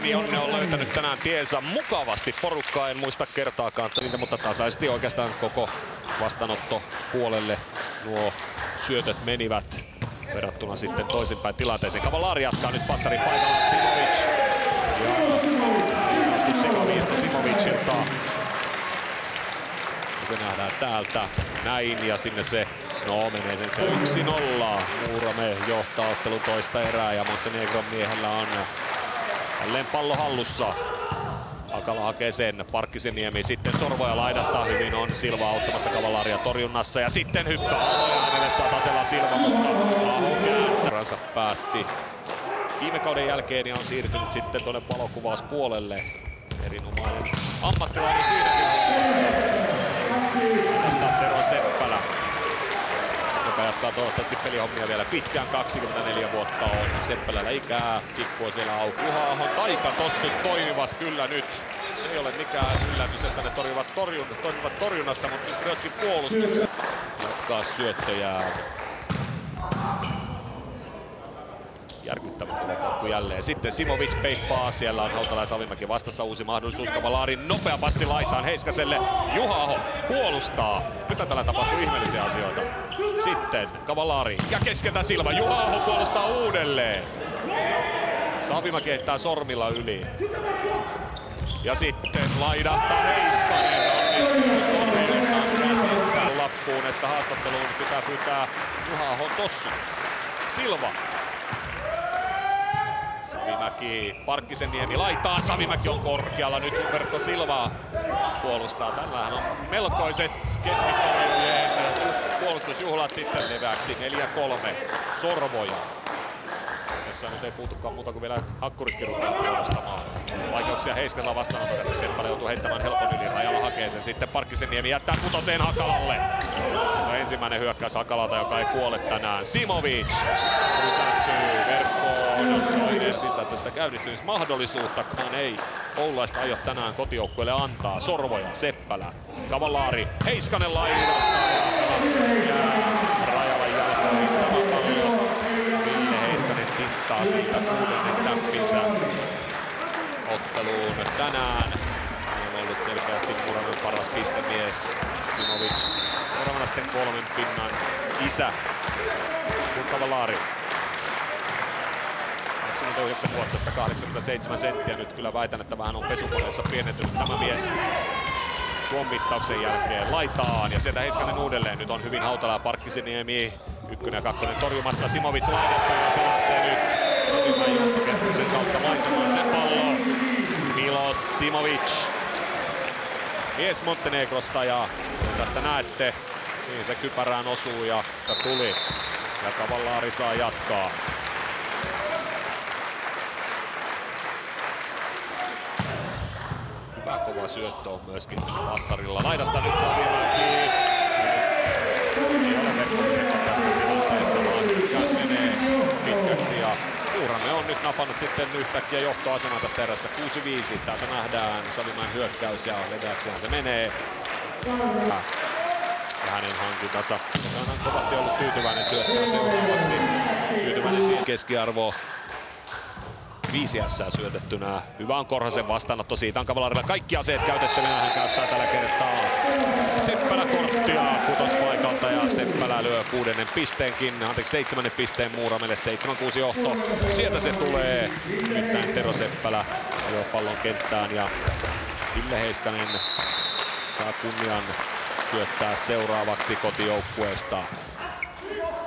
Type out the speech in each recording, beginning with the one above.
Jonne on löytänyt tänään tiensä mukavasti porukkaa, en muista kertaakaan, mutta tasaisesti oikeastaan koko vastaanottopuolelle nuo syötöt menivät verrattuna sitten toisinpäin tilanteeseen. Cavallari jatkaa nyt passarin paikalla, Simovic. Ja niin sanottu sikaviisto Simovicilta. Ja se nähdään täältä näin ja sinne se, no menee sen 1-0. Muurame johtaa ottelun toista erää ja Montenegron miehellä on jälleen pallo hallussa. Hakala hakee sen, Parkkiseniemi, sitten Sorvoja laidasta, hyvin on Silva auttamassa Cavallaria torjunnassa ja sitten hyppää Ahoja, hänelle saa tasella Silva, mutta Aho kääntää. Päätti viime kauden jälkeen ja on siirtynyt sitten tuonne valokuvauspuolelle. Erinomainen ammattilainen siinäkin hommassa. Tästä Tero Seppälä, joka jatkaa toivottavasti pelihommia vielä pitkään, 24 vuotta on Seppälällä ikää, tikkua siellä auki. Juha-Ahon taikatossut toimivat kyllä nyt. Se ei ole mikään yllätys, että ne toimivat torjunnassa, mutta myöskin puolustuksen. Jatkaa syöttöjään. Järkyttämättömä kokku jälleen. Sitten Simovic peippaa, siellä on Hautala ja Savimäki vastassa, uusi mahdollisuus. Cavallarin nopea passi laitaan Heiskaselle. Juha-Aho puolustaa. Nyt tällä tapahtuu ihmeellisiä asioita. Sitten Cavallari ja keskeltä Silva. Juha-Aho puolustaa uudelleen. Savimäki heittää sormilla yli. Ja sitten laidasta Heiskanen onnistuu torjunnan käsistä lappuun, että haastatteluun pitää pyytää Juha-Ahon tossu. Silva. Savimäki, Parkkiseniemi laitaan, Savimäki on korkealla, nyt Roberto Silva puolustaa. Tällähän on melkoiset keskitorjujien puolustusjuhlat sitten leväksi, 4-3, Sorvoja. Tässä nyt ei puutukaan muuta kuin vielä Hakkuritkin rupeaa puolustamaan. Vaikeuksia Heiskasella vastaanotossa, Seppälä joutuu heittämään helpon yli, Rajala hakee sen, sitten Parkkiseniemi jättää kutoseen Hakalalle. No, ensimmäinen hyökkäys Hakalalta, joka ei kuole tänään, Simovic pysähtyy verkkoon. Toinen siltä, että sitä käynnistymismahdollisuuttakaan ei oululaista aio tänään kotijoukkueelle antaa. Sorvoja, Seppälä, Cavallari, Heiskanen laidasta ja Rajalan jalkoihin tämä pallo. Ville Heiskanen tinttaa siitä 6. täppinsä otteluun tänään. Hän on ollut selkeästi Muramen paras pistemies. Simovic seuraavana sitten 3 pinnan isä kuin Cavallari. 29 vuotta, 187 senttiä. Nyt kyllä väitän, että vähän on pesukoneessa pienentynyt tämä mies tuon mittauksen jälkeen laitaan. Ja sieltä Heiskanen uudelleen. Nyt on hyvin Hautala ja Parkkiseniemi. 1 ja 2 torjumassa. Simovic laidasta ja se lähtee nyt Sotimaan johtokeskuksen kautta maisemaan se pallo. Milos Simovic. Mies Montenegrosta ja tästä näette, niin se kypärään osuu ja tuli. Ja Cavallari saa jatkaa. Hyvä kova syöttö on myöskin Vassarilla. Laidasta nyt Savimäki. Ei ole verkkotekko tässä tilanteessa, vaan hyökkäys menee pitkäksi. Ja Muurame on nyt napannut sitten yhtäkkiä johtoaseman tässä erässä 6-5. Täältä nähdään Savimäen hyökkäys ja leveäksihän se menee. Ja hänen hankintansa. Hän on kovasti ollut tyytyväinen syöttämään seuraavaksi. Tyytyväinen siihen keskiarvo. 5 ässää syötettynä. Hyvä on Korhosen vastaanotto, siitä on Cavallarilla kaikki aseet käytettynä. Hän käyttää tällä kertaa Seppälä korttia putospaikalta ja Seppälä lyö 7. pisteen Muuramelle. 7-6 johto. Sieltä se tulee. Nyt Tero Seppälä ajoo pallon kenttään ja Ville Heiskanen saa kunnian syöttää seuraavaksi kotijoukkueesta.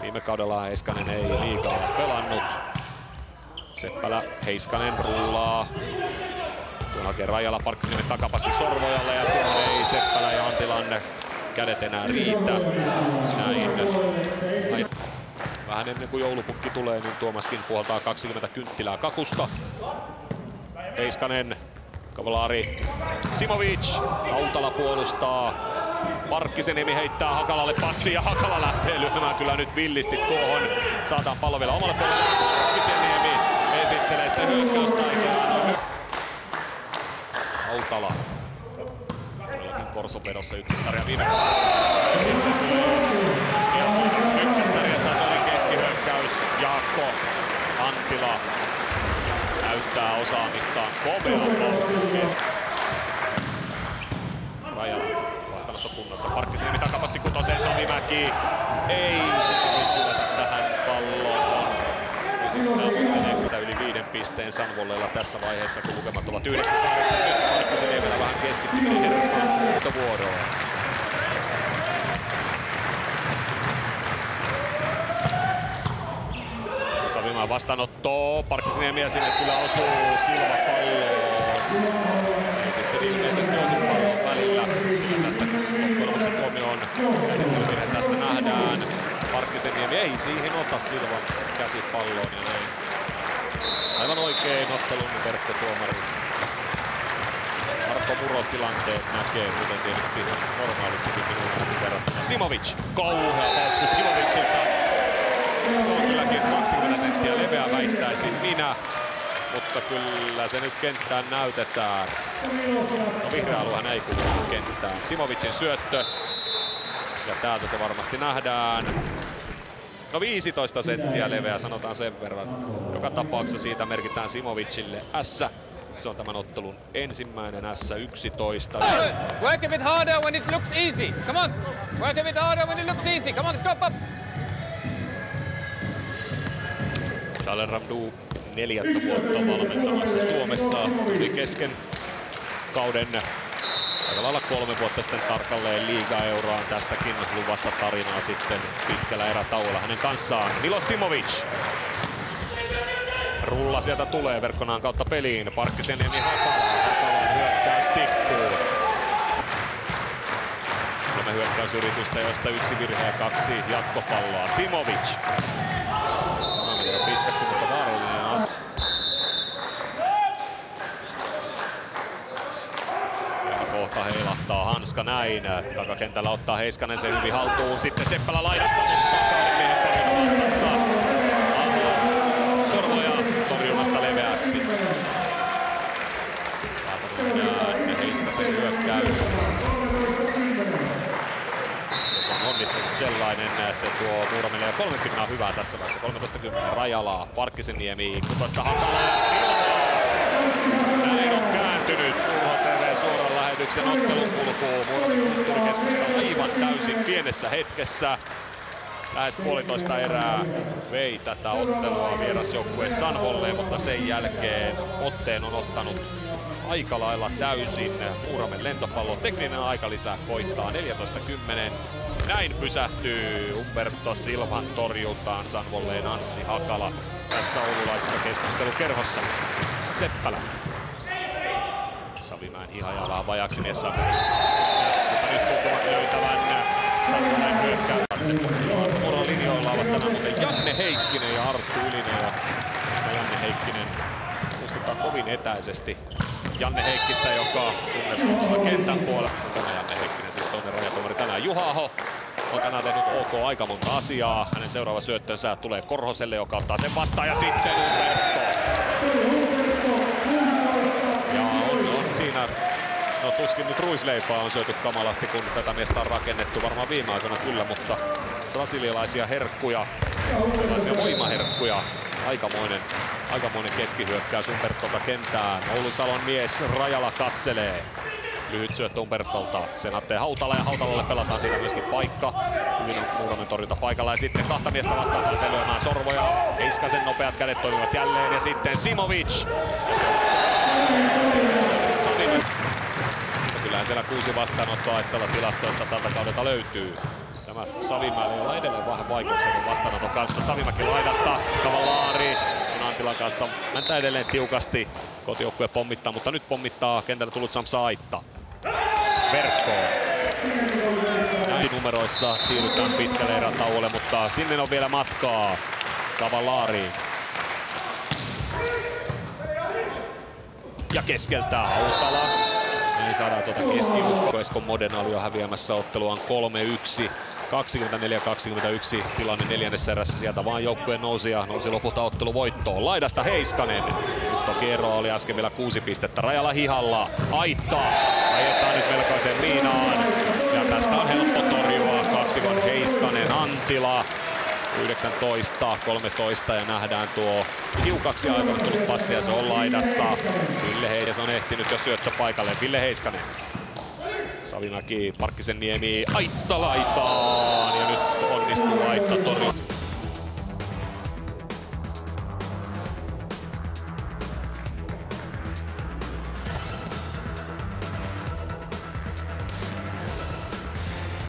Viime kaudella Heiskanen ei liikaa pelannut. Seppälä, Heiskanen rullaa. Tuolla hakee Rajala, Parkkiniemen takapassi Sorvojalle ja tuolla ei Seppälä ja Antilan kädet enää riitä. Näin. Vähän ennen kuin joulupukki tulee, niin Tuomaskin puhaltaa 20 kynttilää kakusta. Heiskanen, Cavallari, Simovic, Hautala puolustaa. Parkkiseniemi heittää Hakalalle passi ja Hakala lähtee lyömään kyllä nyt villisti tuohon. Saataan pallo vielä omalle puolelle. Parkkiseniemi esittelee sitä hyökkäystaikaa. Hautala. Todellakin Korsopedossa ykkössarja viime kaudella. Ykkössarjan tasoinen keskihyökkäys. Jaakko Antila näyttää näyttää osaamistaan. Komea paukku Rajala vastaanotto kunnossa. Parkkisniemi takapassi Kutoseen, Savimäki. Ei Simovic yllätä tähän palloon. Esittää mutta yli 5 pisteen Sanvollella tässä vaiheessa, kun lukemat ovat 9-8. Nyt Parkkisniemellä vähän keskittyminen herkkään vuoroon. Savimäen vastaanotto. Parkkisniemiä sinne kyllä osuu Silva palloon. Ja sitten ilmeisesti osuu pallon välillä. Sillä tästä loppujen tuomioon käsittelyvirhe tässä nähdään. Parkkisniemi ei siihen ota Silvan käsi palloon ja näin. Aivan oikein ottelun verkkotuomari. Marko Muro tilanteet näkee, kuten tietysti normaalistikin minuutin verrattuna. Simovic, kauhea paukku Simovicilta. Se on kylläkin 20 senttiä leveä, väittäisin minä, mutta kyllä se nyt kenttään näytetään. No vihreä aluehan ei kuulu kenttään. Simovicin syöttö. Ja täältä se varmasti nähdään. No 15 senttiä leveä, sanotaan sen verran. Joka tapauksessa siitä merkitään Simovicille S. Se on tämän ottelun ensimmäinen S11. Work a bit harder when it looks easy. Come on. Work a bit harder when it looks easy. Come on, scope up. Charles Ramdou 4 vuotta valmentamassa Suomessa. Tuli kesken kauden aika lailla 3 vuotta sitten tarkalleen liiga-euroaan. Tästäkin luvassa tarinaa sitten pitkällä erätauolla hänen kanssaan. Milos Simovic. Rulla sieltä tulee verkkonaan kautta peliin. Parkkisniemi Hakalan hyökkäys tippuu. 3 hyökkäysyritystä, joista 1 virhe ja 2 jatkopalloa. Simovic. Tämä menee pitkäksi, mutta vaarallinen asia. Ja kohta heilahtaa hanska näin. Takakentällä ottaa Heiskanen sen hyvin haltuun. Sitten Seppälä laidasta, mutta kahden miehen torjunta vastassa. Sorvoja torjunnasta leveäksi. Ja Heiskasen hyökkäys. Se on onnistunut sellainen. Se tuo Muuramille 30 hyvää tässä vaiheessa. 13-10 Rajalaa. Parkkisniemi Kutosta Hakala ja Silva. Näin on kääntynyt Urho TV suoran lähetyksen ottelun kulkuun. Muuramen kulttuurikeskusta aivan täysin pienessä hetkessä. Lähes puolitoista erää vei tätä ottelua vierasjoukkue Sanvolle, mutta sen jälkeen otteen on ottanut aika lailla täysin Muuramen lentopallo. Tekninen aikalisä koittaa 14-10. Näin pysähtyy Umberto Silvan torjuntaan Sanvolleen Anssi Hakala tässä oululaisessa keskustelukerhossa. Seppälä. Savimäen hihajalaa vajaksi Nessa. Mutta nyt tuntuvat löytävän Sanvolleen hyökkäyksen. Muron linjoilla ovat tänään muuten Janne Heikkinen ja Arttu Ylinen. Ja Janne Heikkinen muistetaan kovin etäisesti Janne Heikkistä, joka tunnettu kentän puolella. Tämä Janne Heikkinen, siis toinen rajatomari tänään. Juha Aho on tänään tehnyt OK aika monta asiaa. Hänen seuraava syöttönsä tulee Korhoselle, joka ottaa sen vastaan ja sitten Umberto. Ja on siinä, no tuskin nyt ruisleipää on syöty kamalasti, kun tätä miestä on rakennettu varmaan viime aikoina kyllä, mutta brasilialaisia herkkuja, sellaisia voimaherkkuja. Aikamoinen keskihyökkäys Umbertolta kentään. Oulun Salon mies Rajala katselee. Lyhyt syöttö Umbertolta. Sen Atte Hautala ja Hautalalle pelataan siinä myöskin paikka. Hyvin on Muuramen torjunta paikalla ja sitten 2 miestä vastaan pääsee lyömään Sorvoja. Heiskasen nopeat kädet toimivat jälleen ja sitten Simovic. Savimäki. Kyllähän siellä 6 vastaanottoa että tilastoista tältä kaudelta löytyy. Tämä Savimäellä on edelleen vähän vaikeuksia vastaanoton kanssa. Savimäki laidasta, Cavallari Antilan kanssa mäntää edelleen tiukasti. Kotijoukkue pommittaa, mutta nyt pommittaa kentällä tullut Samsa Aitta. Verkkoon. Näin numeroissa siirrytään pitkälle erätauolle, mutta sinne on vielä matkaa. Cavallari. Ja keskeltää Hautala. Näin saadaan tuota keskijoukkoa. Eskon Modena oli jo häviämässä otteluaan 3-1. 24-21 tilanne 4. erässä. Sieltä vaan joukkue nousi lopulta otteluvoittoon. Laidasta Heiskanen. Toki ero oli äsken vielä 6 pistettä. Rajala hihalla. Aitta ajetaan nyt melkoiseen miinaan. Ja tästä on helppo torjua. Kaksikon Heiskanen, Antila. 19-13 ja nähdään tuo tiukaksi aikaan tullut passi ja se on laidassa. Ville Heiskanen on ehtinyt jo syöttöpaikalle. Ville Heiskanen. Savimäki, Parkkisen Niemi, Aitta laitaan ja nyt onnistuu Aitta torjunta.